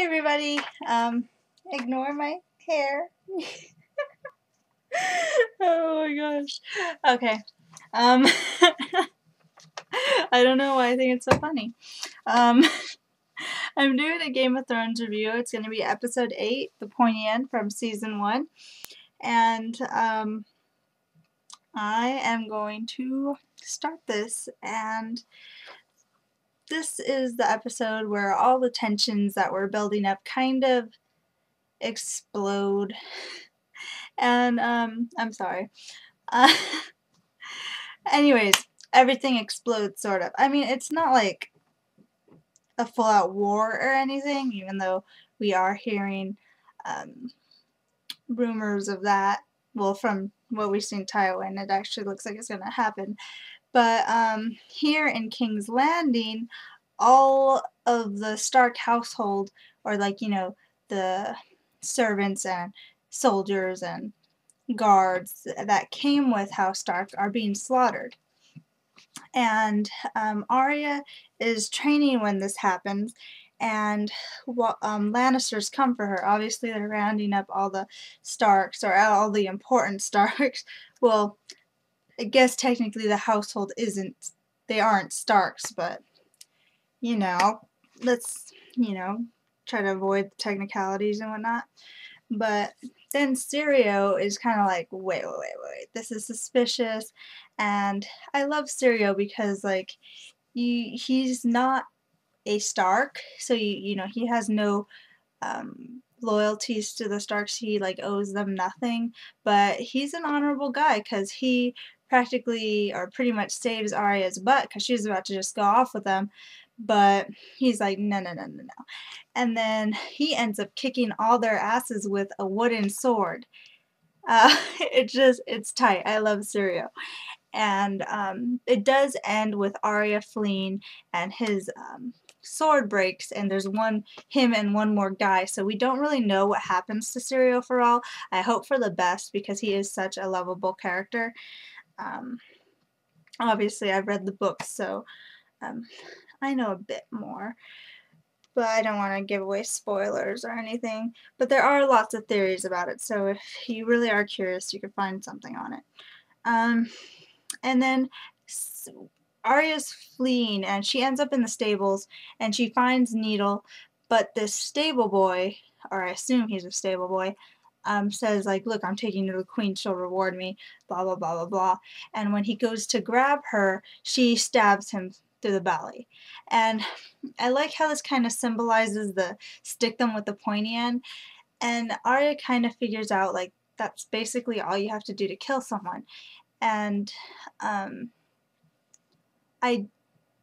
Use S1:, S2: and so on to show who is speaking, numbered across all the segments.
S1: Hi everybody. Ignore my hair. Oh my gosh. Okay. I don't know why I think it's so funny. I'm doing a Game of Thrones review. It's going to be episode 8, The Pointy End from season 1. And I am going to start this, and this is the episode where all the tensions that were building up kind of explode. And I'm sorry. Uh, anyways, everything explodes, sort of. I mean, it's not like a full-out war or anything, even though we are hearing rumors of that. Well, from what we've seen in Tywin, it actually looks like it's going to happen. But here in King's Landing, all of the Stark household, or like, you know, the servants and soldiers and guards that came with House Stark are being slaughtered. And Arya is training when this happens, and Lannisters come for her. Obviously, they're rounding up all the Starks, or all the important Starks. Well, I guess technically the household isn't, they aren't Starks, but, you know, let's, you know, try to avoid the technicalities and whatnot. But then Syrio is kind of like, wait, this is suspicious. And I love Syrio because, like, he's not a Stark, so you know, he has no loyalties to the Starks. He like owes them nothing, but he's an honorable guy because he practically or pretty much saves Arya's butt because she's about to just go off with him. But he's like, no. And then he ends up kicking all their asses with a wooden sword. It's tight. I love Syrio. And it does end with Arya fleeing, and his sword breaks, and there's him and one more guy, so we don't really know what happens to Syrio for all. I hope for the best because he is such a lovable character. Obviously I've read the books, so I know a bit more, but I don't want to give away spoilers or anything. But there are lots of theories about it, so if you really are curious, you could find something on it. And then Arya's fleeing, and she ends up in the stables, and she finds Needle, but this stable boy, or I assume he's a stable boy, says like, look, I'm taking you to the queen, she'll reward me, blah blah blah blah blah. And when he goes to grab her, she stabs him through the belly. And I like how this kind of symbolizes the stick them with the pointy end, and Arya kind of figures out like that's basically all you have to do to kill someone. And I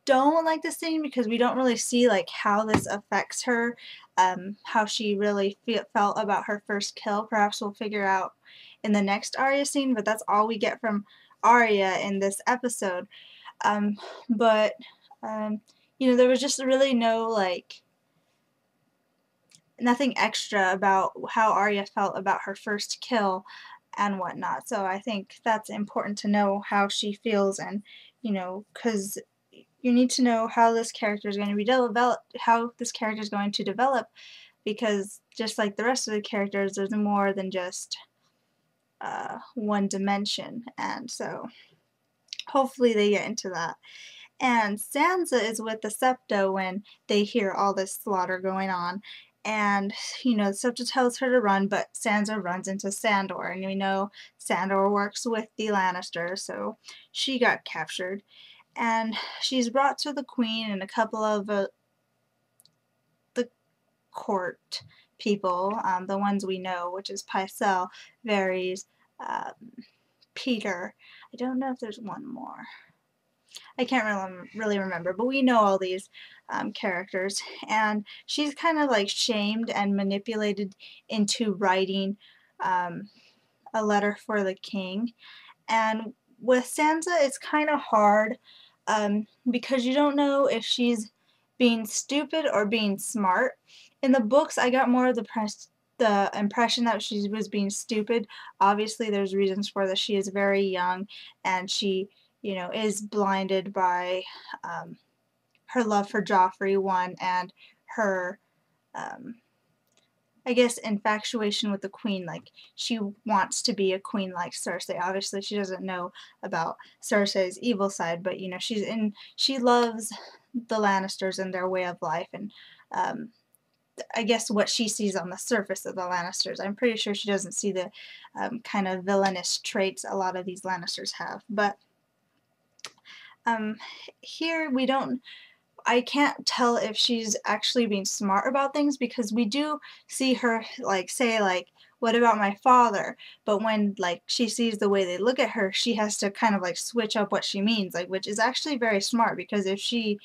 S1: don't like this scene because we don't really see like how this affects her, how she really felt about her first kill. Perhaps we'll figure out in the next Arya scene, but that's all we get from Arya in this episode. But you know, there was just really no like nothing extra about how Arya felt about her first kill and whatnot. So I think that's important to know how she feels, and you know, because you need to know how this character is going to be develop, because just like the rest of the characters, there's more than just one dimension, and so hopefully they get into that. And Sansa is with the Septo when they hear all this slaughter going on. And, you know, the Septo tells her to run, but Sansa runs into Sandor. And we know Sandor works with the Lannisters, so she got captured. And she's brought to the queen and a couple of the court people, the ones we know, which is Pycelle, Varys, Peter. I don't know if there's one more. I can't really remember, but we know all these characters, and she's kind of like shamed and manipulated into writing a letter for the king. And with Sansa, it's kind of hard because you don't know if she's being stupid or being smart. In the books, I got more of the impression that she was being stupid. Obviously, there's reasons for this. She is very young, and she, you know, is blinded by her love for Joffrey, one, and her I guess, infatuation with the queen. Like, she wants to be a queen like Cersei. Obviously, she doesn't know about Cersei's evil side, but you know, she loves the Lannisters and their way of life, and I guess what she sees on the surface of the Lannisters. I'm pretty sure she doesn't see the kind of villainous traits a lot of these Lannisters have. But here we don't. I can't tell if she's actually being smart about things, because we do see her like say like, what about my father? But when like she sees the way they look at her, she has to kind of like switch up what she means, like, which is actually very smart, because if she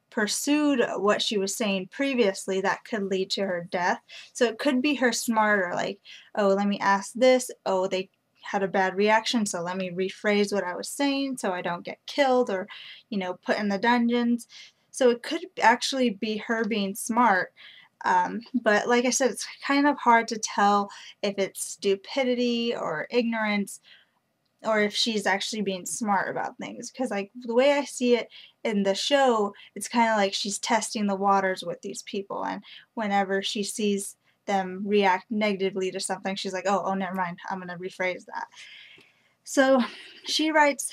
S1: pursued what she was saying previously, that could lead to her death. So it could be her smarter, like, oh, let me ask this, oh, they had a bad reaction, so let me rephrase what I was saying so I don't get killed or, you know, put in the dungeons. So it could actually be her being smart. But like I said, it's kind of hard to tell if it's stupidity or ignorance, or if she's actually being smart about things, because like the way I see it in the show, it's kind of like she's testing the waters with these people, and whenever she sees them react negatively to something, she's like, oh, never mind, I'm gonna rephrase that. So she writes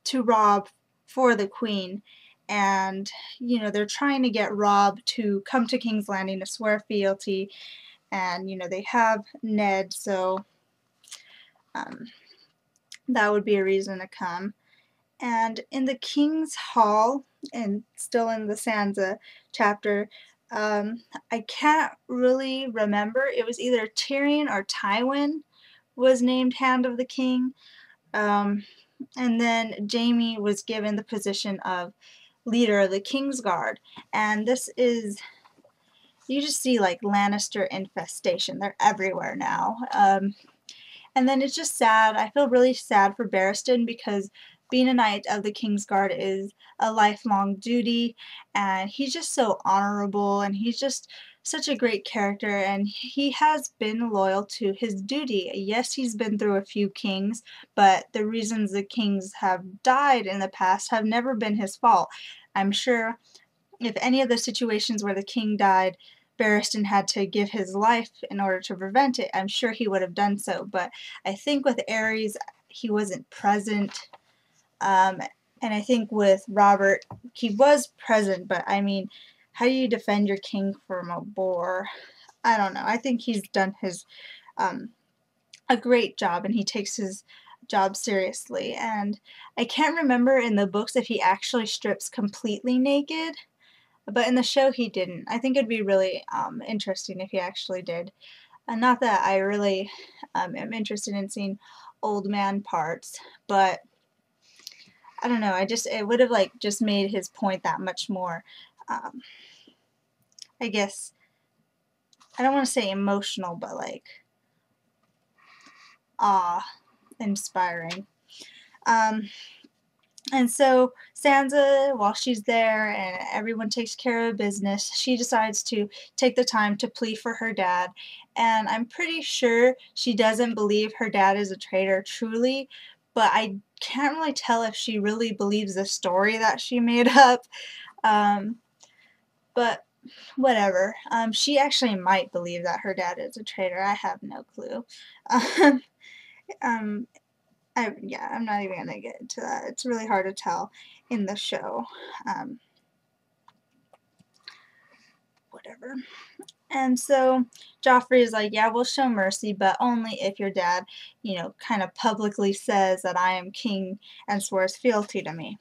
S1: to Robb for the queen, and you know, they're trying to get Robb to come to King's Landing to swear fealty, and you know, they have Ned, so that would be a reason to come. And in the King's Hall, and still in the Sansa chapter, I can't really remember. It was either Tyrion or Tywin was named Hand of the King. And then Jaime was given the position of leader of the Kingsguard. And this is, you just see like Lannister infestation. They're everywhere now. And then it's just sad. I feel really sad for Barristan, because being a Knight of the Kingsguard is a lifelong duty, and he's just so honorable, and he's just such a great character, and he has been loyal to his duty. Yes, he's been through a few kings, but the reasons the kings have died in the past have never been his fault. I'm sure if any of the situations where the king died, Barristan had to give his life in order to prevent it, I'm sure he would have done so. But I think with Aerys, he wasn't present. And I think with Robert, he was present, but I mean, how do you defend your king from a boar? I don't know. I think he's done his a great job, and he takes his job seriously. And I can't remember in the books if he actually strips completely naked. But in the show, he didn't. I think it'd be really interesting if he actually did. And not that I really am interested in seeing old man parts, but I don't know. It would have like just made his point that much more. I guess I don't want to say emotional, but like awe-inspiring. And so Sansa, while she's there and everyone takes care of business, she decides to take the time to plead for her dad. And I'm pretty sure she doesn't believe her dad is a traitor truly, but I can't really tell if she really believes the story that she made up. But whatever. She actually might believe that her dad is a traitor. I have no clue. Yeah, I'm not even gonna get into that. It's really hard to tell in the show. Whatever. And so Joffrey is like, yeah, we'll show mercy, but only if your dad, you know, kind of publicly says that I am king and swears fealty to me.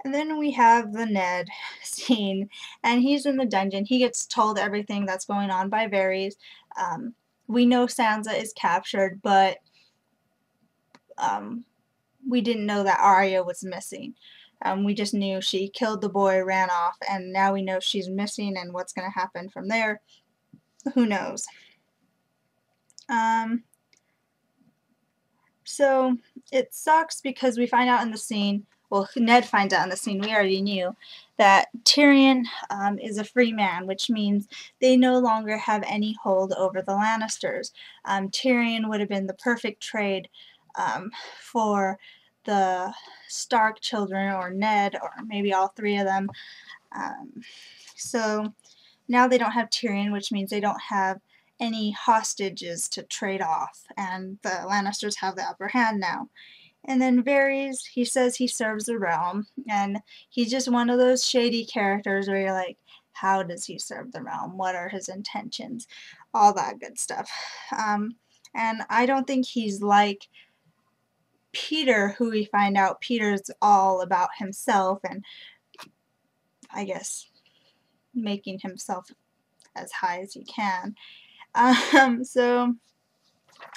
S1: And then we have the Ned scene, and he's in the dungeon. He gets told everything that's going on by Varys. We know Sansa is captured, but we didn't know that Arya was missing. We just knew she killed the boy, ran off, and now we know she's missing, and what's going to happen from there, who knows. So it sucks because we find out in the scene, well, Ned finds out in the scene, we already knew, that Tyrion is a free man, which means they no longer have any hold over the Lannisters. Tyrion would have been the perfect trade for the Stark children, or Ned, or maybe all three of them. So now they don't have Tyrion, which means they don't have any hostages to trade off, and the Lannisters have the upper hand now. And then Varys, he says he serves the realm, and he's just one of those shady characters where you're like, how does he serve the realm? What are his intentions? All that good stuff. And I don't think he's like Peter, who we find out Peter's all about himself and, I guess, making himself as high as he can. So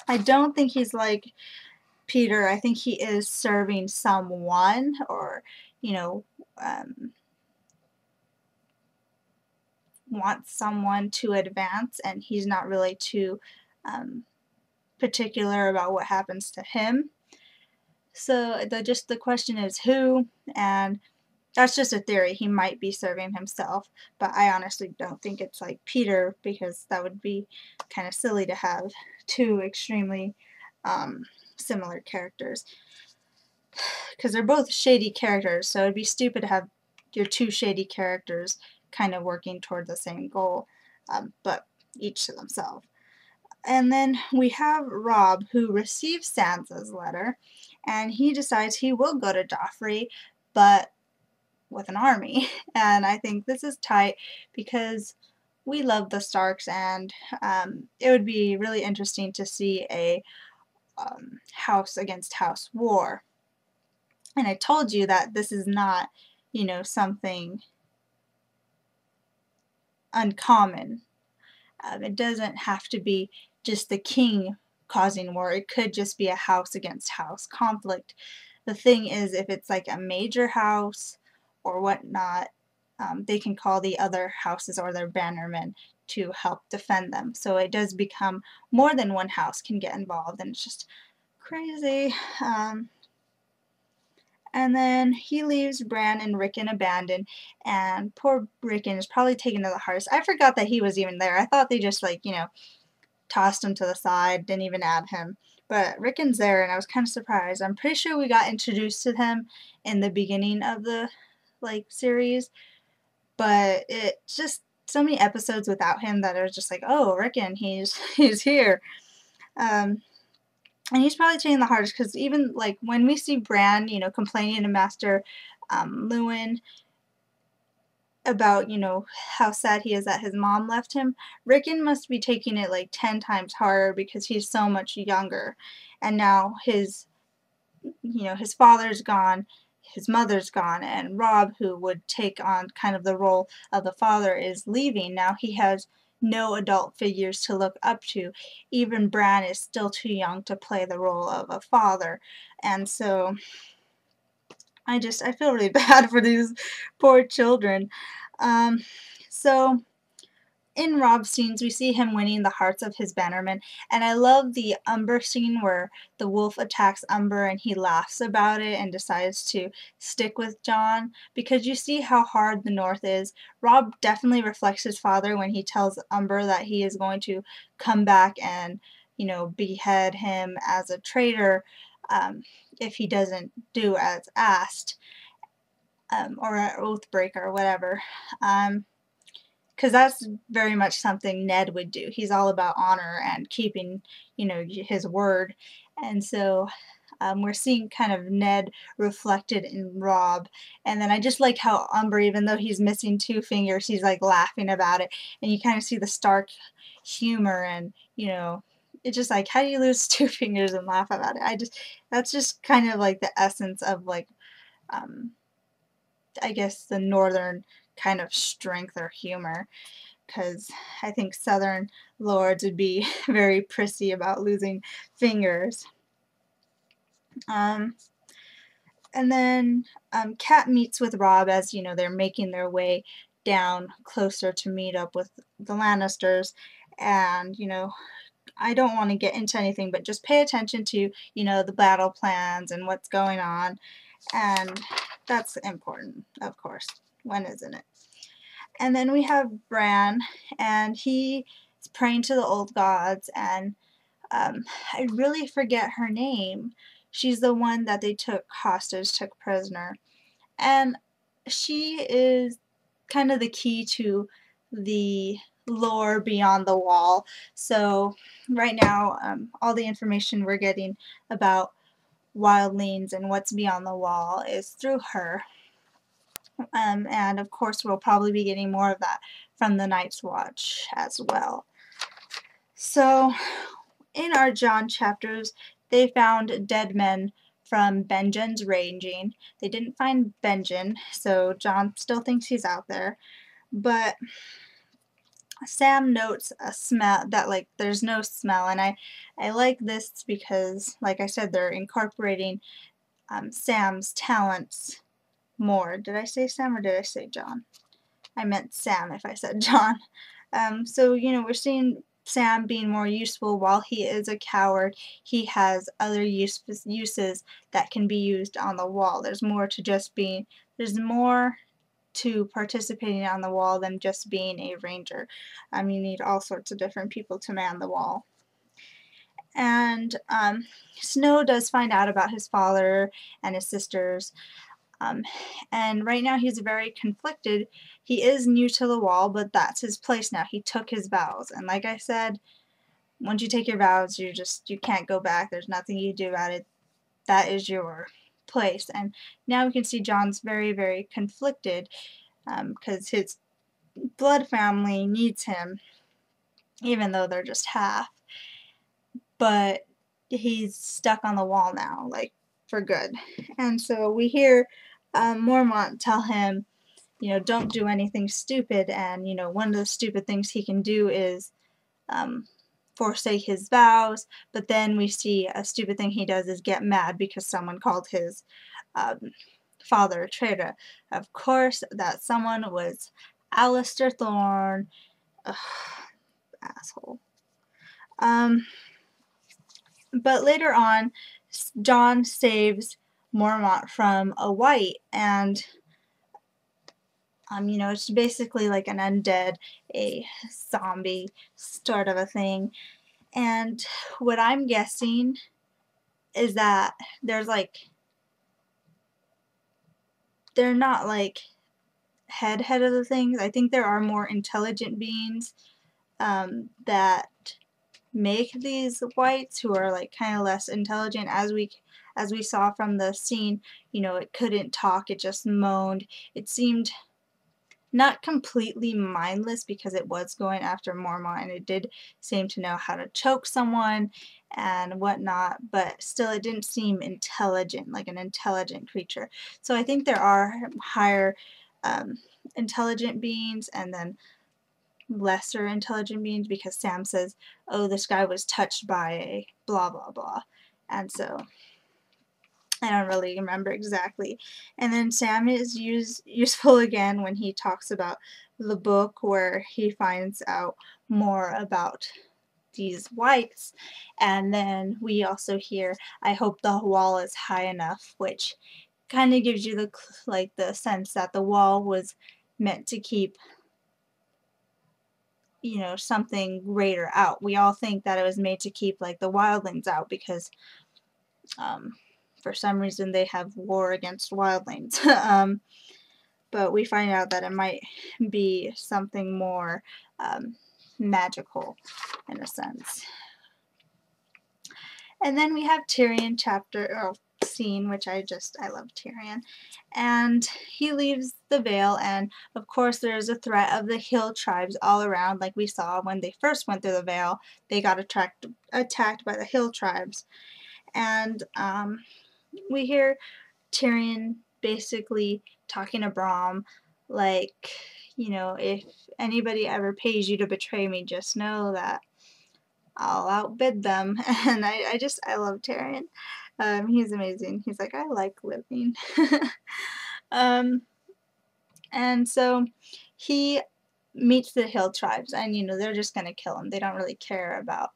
S1: I don't think he's like Peter. I think he is serving someone, or, you know, wants someone to advance, and he's not really too particular about what happens to him. So the question is who, and that's just a theory. He might be serving himself, but I honestly don't think it's like Peter, because that would be kind of silly to have two extremely similar characters, because they're both shady characters, so it'd be stupid to have your two shady characters kind of working toward the same goal, but each to themselves. And then we have Robb, who receives Sansa's letter, and he decides he will go to Joffrey, but with an army. And I think this is tight because we love the Starks, and it would be really interesting to see a house against house war. And I told you that this is not, you know, something uncommon. It doesn't have to be just the king causing war. It could just be a house against house conflict. The thing is, if it's like a major house or whatnot, they can call the other houses or their bannermen to help defend them. So it does become more than one house can get involved, and it's just crazy. And then he leaves Bran and Rickon abandoned, and poor Rickon is probably taken to the hearse. I forgot that he was even there. I thought they just, like, you know, tossed him to the side, didn't even add him. But Rickon's there, and I was kind of surprised. I'm pretty sure we got introduced to him in the beginning of the, like, series, but it just so many episodes without him that I was just like, oh, Rickon, he's here. And he's probably taking the hardest, because even, like, when we see Bran, you know, complaining to Master Lewin about, you know, how sad he is that his mom left him, Rickon must be taking it like 10 times harder because he's so much younger. And now his, you know, his father's gone, his mother's gone, and Robb, who would take on kind of the role of the father, is leaving. Now he has no adult figures to look up to. Even Bran is still too young to play the role of a father. And so I feel really bad for these poor children. So in Robb's scenes, we see him winning the hearts of his bannermen, and I love the Umber scene where the wolf attacks Umber and he laughs about it and decides to stick with Jon, because you see how hard the North is. Robb definitely reflects his father when he tells Umber that he is going to come back and, you know, behead him as a traitor if he doesn't do as asked, or an oath breaker or whatever. Because that's very much something Ned would do. He's all about honor and keeping, you know, his word. And so we're seeing kind of Ned reflected in Robb. And then I just like how Umber, even though he's missing 2 fingers, he's like laughing about it. And you kind of see the Stark humor, and, you know, it's just like, how do you lose 2 fingers and laugh about it? That's just kind of like the essence of, like, I guess the northern kind of strength or humor, because I think southern lords would be very prissy about losing fingers. And then Kat meets with Robb as, you know, they're making their way down closer to meet up with the Lannisters, and, you know, I don't want to get into anything, but just pay attention to, you know, the battle plans and what's going on, and that's important, of course. When isn't it? And then we have Bran, and he is praying to the old gods, and I really forget her name. She's the one that they took hostage, took prisoner. And she is kind of the key to the lore beyond the wall. So right now, all the information we're getting about wildlings and what's beyond the wall is through her. And of course we'll probably be getting more of that from the Night's Watch as well. So in our John chapters, they found dead men from Benjen's ranging. They didn't find Benjen, so John still thinks he's out there. But Sam notes a smell that there's no smell, and I like this because, like I said, they're incorporating Sam's talents more. Did I say Sam or did I say John? I meant Sam if I said John. So, we're seeing Sam being more useful. While he is a coward, he has other uses that can be used on the wall. There's more to participating on the wall than just being a ranger. You need all sorts of different people to man the wall. And Snow does find out about his father and his sisters. And right now he's very conflicted. He is new to the wall, but that's his place now. He took his vows, and like I said, once you take your vows, you can't go back. There's nothing you can do about it. That is your place. And now we can see John's very, very conflicted because his blood family needs him, even though they're just half. But he's stuck on the wall now, for good. And so we hear Mormont tell him, don't do anything stupid, and, one of the stupid things he can do is forsake his vows, but then we see a stupid thing he does is get mad because someone called his father a traitor. Of course, that someone was Alistair Thorne. Ugh, asshole. But later on, John saves Mormont from a white, and it's basically like an undead, a zombie sort of a thing. And what I'm guessing is that they're not head of the things. I think there are more intelligent beings that make these whites who are kind of less intelligent. As we saw from the scene, it couldn't talk, it just moaned. It seemed not completely mindless because it was going after Mormont, and it did seem to know how to choke someone and whatnot, but still it didn't seem intelligent, like an intelligent creature. So I think there are higher intelligent beings and then lesser intelligent beings, because Sam says, oh, this guy was touched by a blah blah blah, and so I don't really remember exactly. And then Sam is useful again when he talks about the book, where he finds out more about these whites. And then we also hear, I hope the wall is high enough, which kind of gives you the sense that the wall was meant to keep something greater out. We all think that it was made to keep the wildlings out because for some reason they have war against wildlings. But we find out that it might be something more magical in a sense. And then we have Tyrion scene, which I love Tyrion. And he leaves the Vale, and of course there's a threat of the hill tribes all around, like we saw when they first went through the Vale. They got attacked by the hill tribes. And we hear Tyrion basically talking to Brom, if anybody ever pays you to betray me, just know that I'll outbid them. And I love Tyrion. He's amazing. He's like, I like living. And so he meets the hill tribes, and they're just gonna kill him. They don't really care about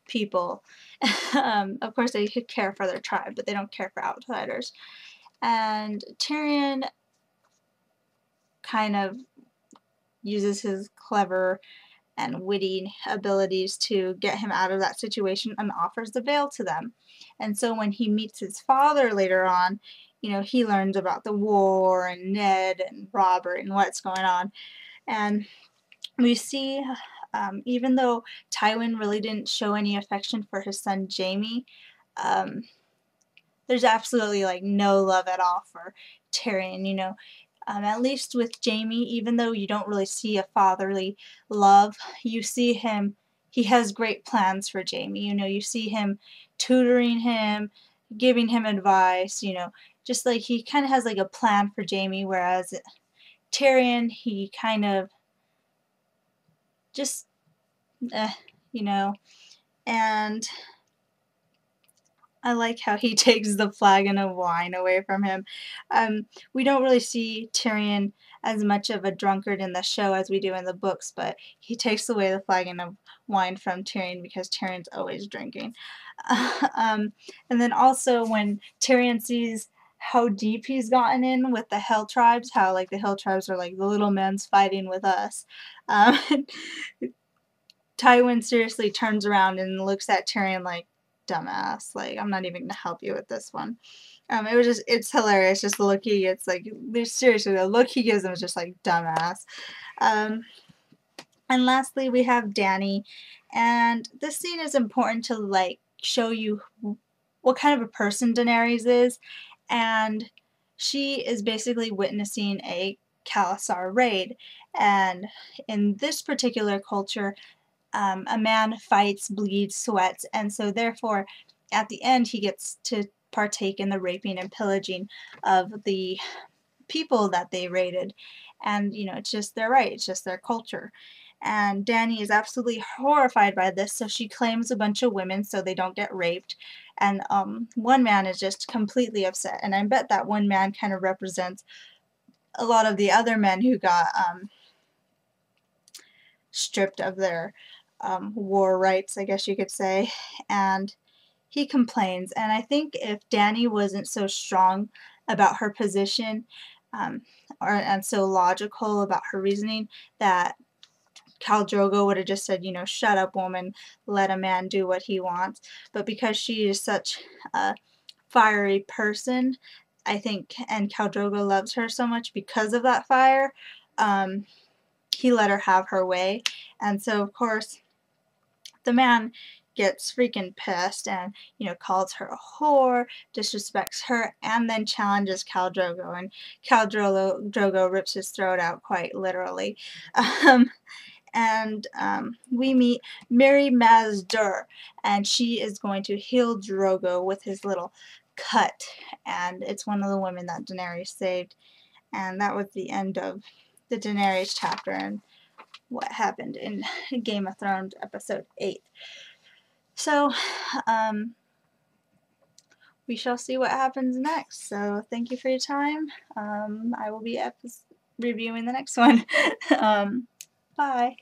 S1: people. Of course they care for their tribe, but they don't care for outsiders. And Tyrion kind of uses his clever and witty abilities to get him out of that situation and offers the veil to them. And so when he meets his father later on, you know, he learns about the war and Ned and Robert and what's going on. And we see, even though Tywin really didn't show any affection for his son Jaime, um, there's absolutely like no love at all for Tyrion, you know. At least with Jaime, even though you don't really see a fatherly love, you see him, he has great plans for Jaime. You know, you see him tutoring him, giving him advice, you know, just like he kind of has like a plan for Jaime, whereas Tyrion, he kind of just, you know, and I like how he takes the flagon of wine away from him. We don't really see Tyrion as much of a drunkard in the show as we do in the books, but he takes away the flagon of wine from Tyrion because Tyrion's always drinking. And then also when Tyrion sees how deep he's gotten in with the Hill tribes, how like the Hill tribes are like the little men's fighting with us. Um, Tywin seriously turns around and looks at Tyrion like, dumbass, like, I'm not even gonna help you with this one. It was just, it's hilarious, just the look he gets, like, seriously, the look he gives him is just like, dumbass. And lastly, we have Dany, and this scene is important to, like, show you what kind of a person Daenerys is, and she is basically witnessing a Khalasar raid, and in this particular culture, a man fights, bleeds, sweats, and so therefore at the end he gets to partake in the raping and pillaging of the people that they raided. And you know, it's just their right, it's just their culture. And Dany is absolutely horrified by this, so she claims a bunch of women so they don't get raped. And one man is just completely upset, and I bet that one man kind of represents a lot of the other men who got stripped of their war rights, I guess you could say, and he complains. And I think if Dany wasn't so strong about her position, um, and so logical about her reasoning, that Khal Drogo would have just said, you know, shut up, woman, let a man do what he wants. But because she is such a fiery person, I think, and Khal Drogo loves her so much because of that fire, he let her have her way. And so, of course, the man gets freaking pissed and, you know, calls her a whore, disrespects her, and then challenges Khal Drogo. And Khal Drogo rips his throat out quite literally. We meet Mary Mazdur, and she is going to heal Drogo with his little cut. And it's one of the women that Daenerys saved. And that was the end of the Daenerys chapter and what happened in Game of Thrones episode 8. So, we shall see what happens next. So, thank you for your time. I will be reviewing the next one. Bye.